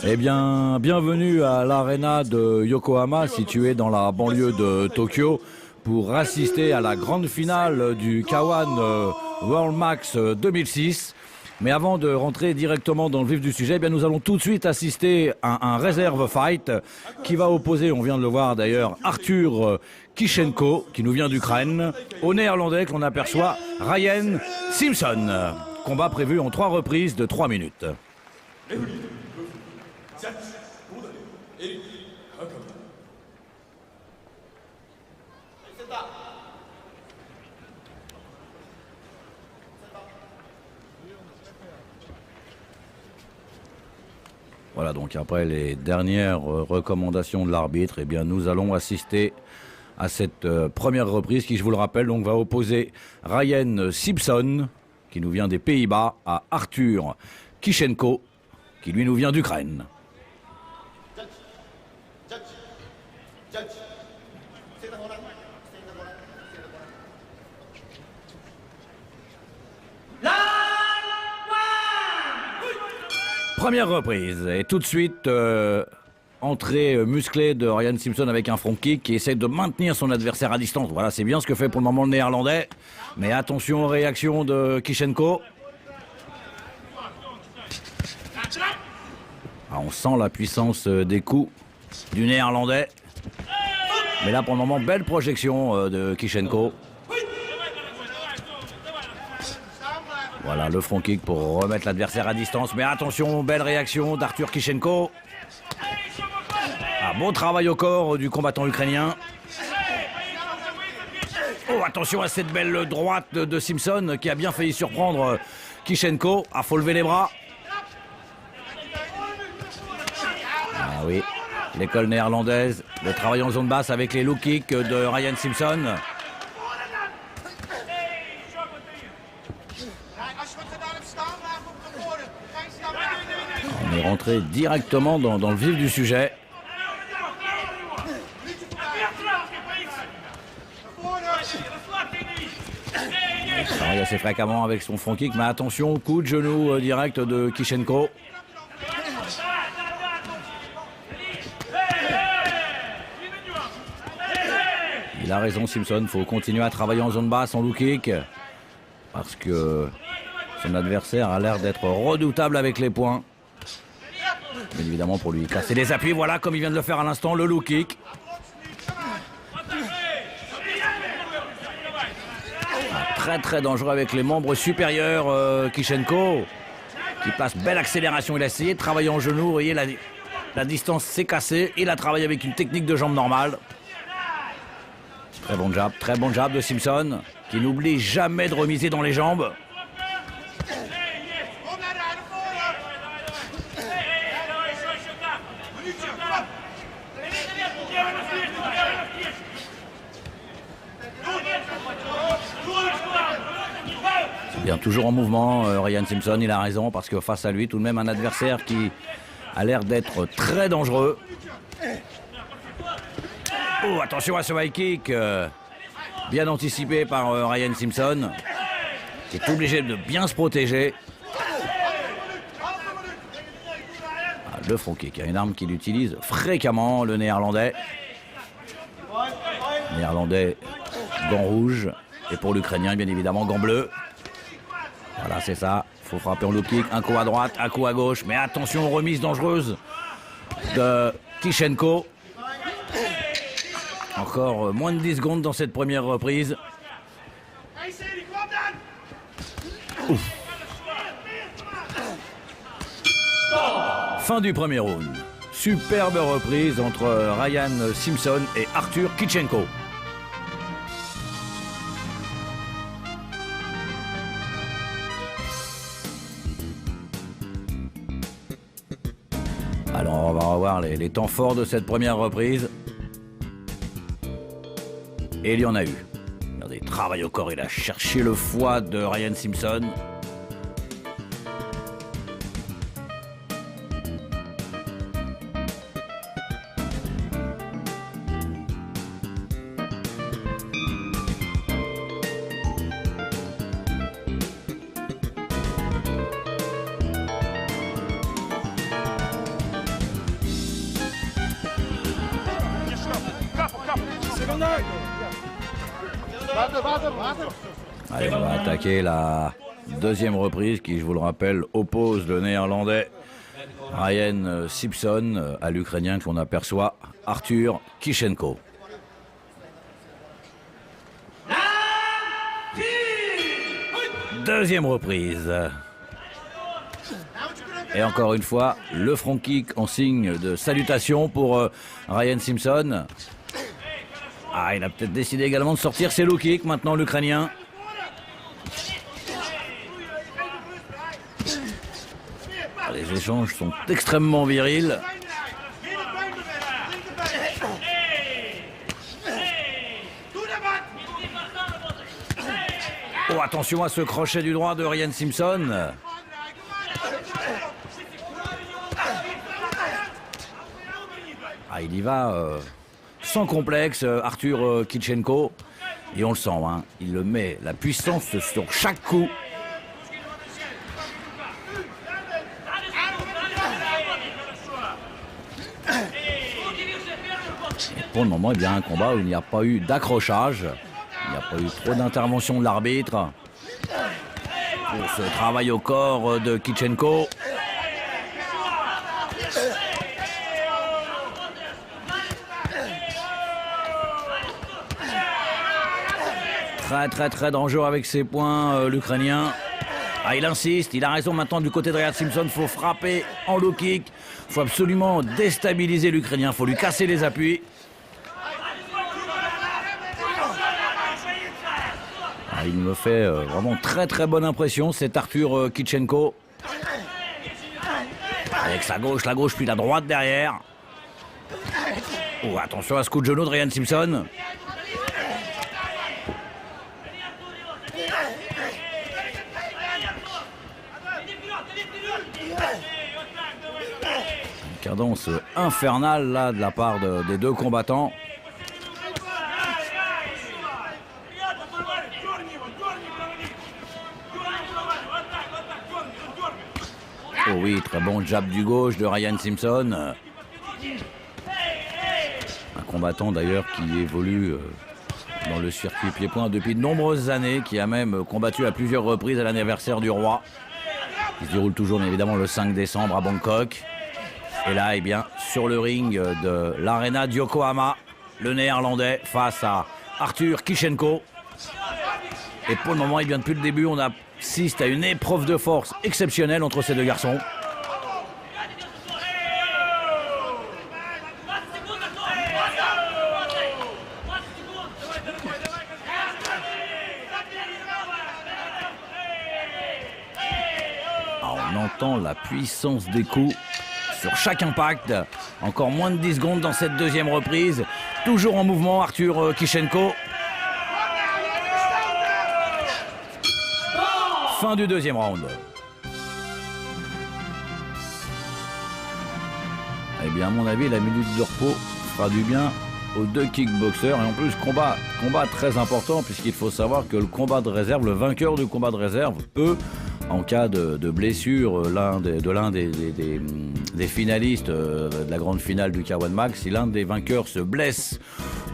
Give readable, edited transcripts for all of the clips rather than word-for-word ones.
Eh bien, bienvenue à l'aréna de Yokohama, située dans la banlieue de Tokyo, pour assister à la grande finale du K1 World Max 2006. Mais avant de rentrer directement dans le vif du sujet, eh bien, nous allons tout de suite assister à un réserve fight qui va opposer, on vient de le voir d'ailleurs, Arthur Kishenko, qui nous vient d'Ukraine, au néerlandais que l'on aperçoit Ryan Simpson. Combat prévu en 3 reprises de 3 minutes. Voilà, donc après les dernières recommandations de l'arbitre, eh bien nous allons assister à cette première reprise qui, je vous le rappelle, donc va opposer Ryan Simpson, qui nous vient des Pays-Bas, à Arthur Kishenko, qui lui nous vient d'Ukraine. Première reprise, et tout de suite, entrée musclée de Ryan Simpson avec un front kick qui essaie de maintenir son adversaire à distance. Voilà, c'est bien ce que fait pour le moment le néerlandais. Mais attention aux réactions de Kishenko. Ah, on sent la puissance des coups du néerlandais. Mais là, pour le moment, belle projection de Kishenko. Voilà, le front kick pour remettre l'adversaire à distance. Mais attention, belle réaction d'Arthur Kishenko. Ah, bon travail au corps du combattant ukrainien. Oh, attention à cette belle droite de Simpson qui a bien failli surprendre Kishenko. Ah, faut lever les bras. Ah oui, l'école néerlandaise, le travail en zone basse avec les low kicks de Ryan Simpson. On est rentré directement dans le vif du sujet. Il travaille assez fréquemment avec son front kick, mais attention, coup de genou direct de Kishenko. Il a raison Simpson, il faut continuer à travailler en zone basse, en low kick, parce que son adversaire a l'air d'être redoutable avec les poings. Bien évidemment pour lui casser les appuis, voilà comme il vient de le faire à l'instant, le low kick. Très très dangereux avec les membres supérieurs, Kishenko, qui place belle accélération. Il a essayé de travailler en genou, vous voyez la distance s'est cassée. Il a travaillé avec une technique de jambe normale. Très bon jab de Simpson, qui n'oublie jamais de remiser dans les jambes. Bien, toujours en mouvement, Ryan Simpson, il a raison, parce que face à lui, tout de même un adversaire qui a l'air d'être très dangereux. Oh, attention à ce high kick, bien anticipé par Ryan Simpson, qui est obligé de bien se protéger. Ah, le front kick, une arme qu'il utilise fréquemment, le néerlandais. Néerlandais, gants rouges, et pour l'Ukrainien, bien évidemment, gants bleus. Voilà, c'est ça. Il faut frapper en low kick. Un coup à droite, un coup à gauche. Mais attention aux remises dangereuses de Kishenko. Encore moins de 10 secondes dans cette première reprise. Ouf. Fin du premier round. Superbe reprise entre Ryan Simpson et Arthur Kishenko. Alors on va revoir les temps forts de cette première reprise. Et il y en a eu. Regardez, travail au corps, il a cherché le foie de Ryan Simpson. Allez, on va attaquer la deuxième reprise qui, je vous le rappelle, oppose le néerlandais Ryan Simpson à l'Ukrainien qu'on aperçoit Arthur Kishenko. Deuxième reprise. Et encore une fois, le front kick en signe de salutation pour Ryan Simpson. Ah, il a peut-être décidé également de sortir ses low kicks maintenant, l'Ukrainien. Les échanges sont extrêmement virils. Oh, attention à ce crochet du droit de Ryan Simpson. Ah, il y va sans complexe, Arthur Kishenko. Et on le sent, hein, il le met, la puissance sur chaque coup. Et pour le moment, il y a un combat où il n'y a pas eu d'accrochage. Il n'y a pas eu trop d'intervention de l'arbitre. Pour ce travail au corps de Kishenko. Très dangereux avec ses poings, l'Ukrainien. Ah, il insiste, il a raison maintenant du côté de Ryan Simpson, il faut frapper en low kick. Il faut absolument déstabiliser l'Ukrainien, il faut lui casser les appuis. Ah, il me fait vraiment très bonne impression, cet Arthur Kishenko. Avec sa gauche, la gauche, puis la droite derrière. Oh, attention à ce coup de genou de Ryan Simpson. Une cadence infernale là de la part des deux combattants. Oh oui, très bon jab du gauche de Ryan Simpson. Un combattant d'ailleurs qui évolue dans le circuit pied-point depuis de nombreuses années, qui a même combattu à plusieurs reprises à l'anniversaire du roi. Il se déroule toujours bien évidemment le 5 décembre à Bangkok. Et là, eh bien, sur le ring de l'Arena de Yokohama, le néerlandais face à Arthur Kishenko. Et pour le moment, eh bien, depuis le début, on assiste à une épreuve de force exceptionnelle entre ces deux garçons. On entend la puissance des coups sur chaque impact. Encore moins de 10 secondes dans cette deuxième reprise. Toujours en mouvement, Arthur Kishenko. Fin du deuxième round. Eh bien, à mon avis, la minute de repos fera du bien aux deux kickboxers. Et en plus, combat très important, puisqu'il faut savoir que le combat de réserve, le vainqueur du combat de réserve peut, en cas de blessure de l'un des finalistes de la grande finale du K1 Max, si l'un des vainqueurs se blesse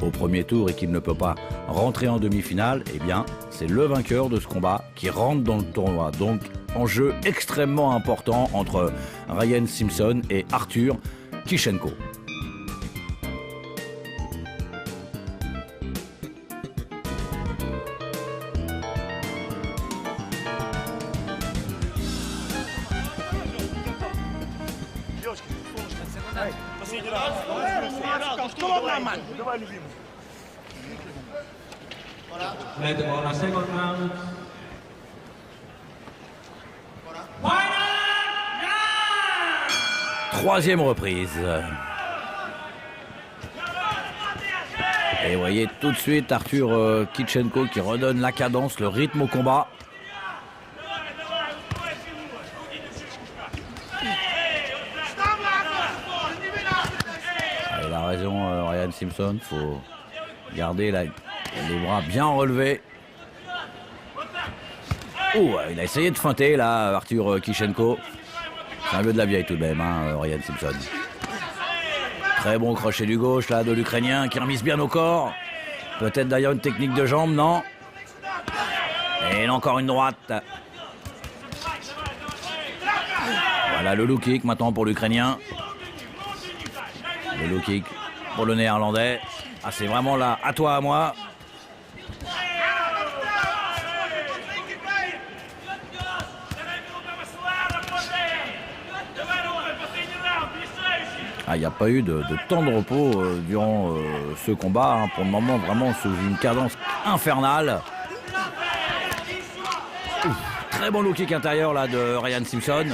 au premier tour et qu'il ne peut pas rentrer en demi-finale, eh bien, c'est le vainqueur de ce combat qui rentre dans le tournoi. Donc, enjeu extrêmement important entre Ryan Simpson et Arthur Kishenko. Troisième reprise. Et vous voyez tout de suite Arthur Kishenko qui redonne la cadence, le rythme au combat. Il a raison, Ryan Simpson, il faut garder les bras bien relevés. Oh, il a essayé de feinter là, Arthur Kishenko. C'est un vieux de la vieille tout de même, hein, Ryan Simpson. Très bon crochet du gauche là de l'Ukrainien qui remise bien au corps. Peut-être d'ailleurs une technique de jambe, non? Et encore une droite. Voilà le low kick maintenant pour l'Ukrainien. Le low kick pour le Néerlandais. Ah, c'est vraiment là, à toi, à moi. Ah, il n'y a pas eu de temps de repos durant ce combat. Hein. Pour le moment, vraiment sous une cadence infernale. Ouf, très bon low kick intérieur là de Ryan Simpson.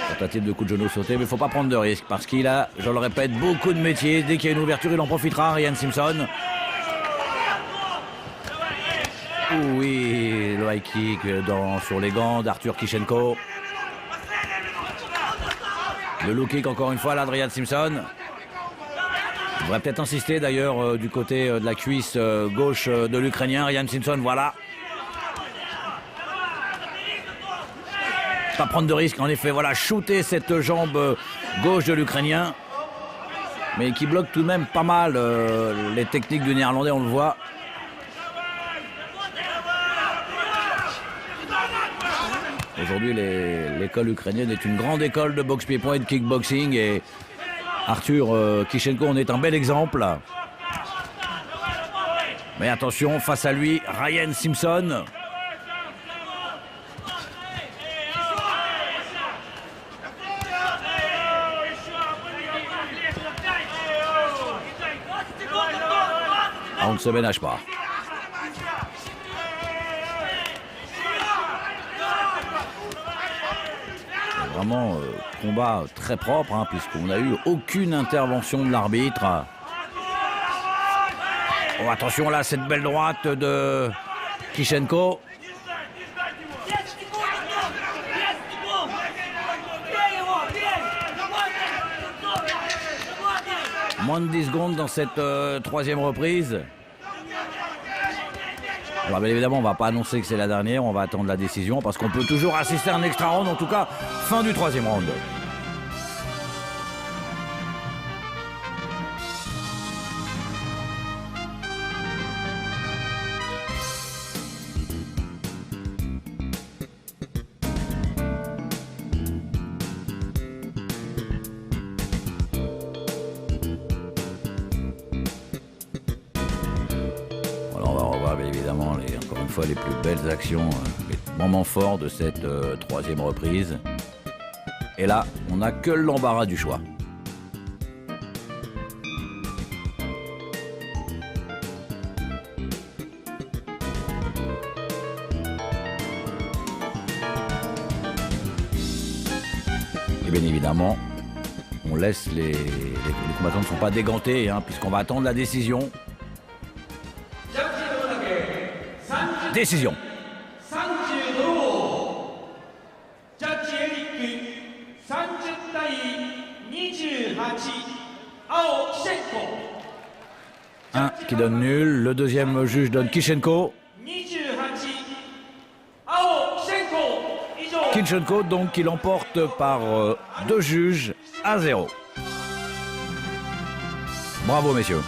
Tentative de coup de genou sauté, mais il ne faut pas prendre de risque parce qu'il a, je le répète, beaucoup de métiers. Dès qu'il y a une ouverture, il en profitera, Ryan Simpson. Oui, le high kick sur les gants d'Arthur Kishenko. Le low kick encore une fois là de Ryan Simpson. Il devrait peut-être insister d'ailleurs du côté de la cuisse gauche de l'Ukrainien. Ryan Simpson, voilà. Pas prendre de risque, en effet, voilà, shooter cette jambe gauche de l'Ukrainien. Mais qui bloque tout de même pas mal les techniques du Néerlandais, on le voit. Aujourd'hui, l'école ukrainienne est une grande école de boxe pied-point et de kickboxing. Et Arthur Kishenko en est un bel exemple. Mais attention, face à lui, Ryan Simpson. On ne se ménage pas. Vraiment combat très propre hein, puisqu'on n'a eu aucune intervention de l'arbitre. Oh, attention là, cette belle droite de Kishenko. Moins de 10 secondes dans cette troisième reprise. Alors bien évidemment, on ne va pas annoncer que c'est la dernière, on va attendre la décision parce qu'on peut toujours assister à un extra round, en tout cas, fin du troisième round. Évidemment, encore une fois, les plus belles actions, les moments forts de cette troisième reprise. Et là, on n'a que l'embarras du choix. Et bien évidemment, on laisse les combattants ne sont pas dégantés, hein, puisqu'on va attendre la décision. Décision. Un qui donne nul, le deuxième juge donne Kishenko. Kishenko donc qui l'emporte par 2 juges à 0. Bravo messieurs.